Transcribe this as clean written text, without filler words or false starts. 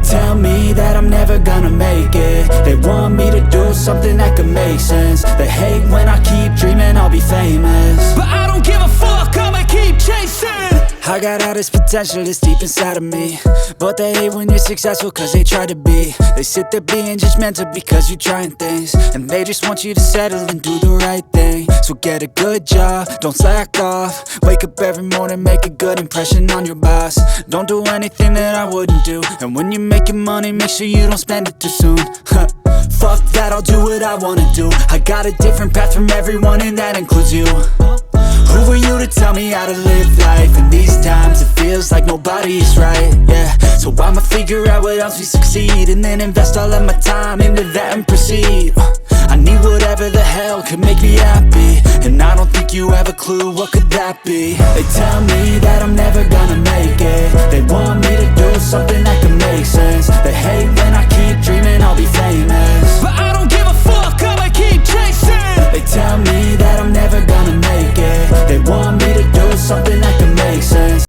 tell me that I'm never gonna make it. They want me to do something that could make sense. They hate when I keep dreaming I'll be famous, but I don't give a fuck, I'ma keep chasing. I got all this potential that's deep inside of me, but they hate when you're successful cause they try to be. They sit there being judgmental because you're trying things, and they just want you to settle and do the right thing. So get a good job, don't slack off. Wake up every morning, make a good impression on your boss. Don't do anything that I wouldn't do, and when you're making money, make sure you don't spend it too soon. Fuck that, I'll do what I wanna do. I got a different path from everyone, and that includes you. Who are you to tell me how to live life? In these times it feels like nobody is right, yeah. So I'ma figure out what else we succeed, and then invest all of my time into that and proceed. I need whatever the hell could make me happy, and I don't think you have a clue what could that be. They tell me that I'm never gonna make it. They want me to do something that could make sense. They hate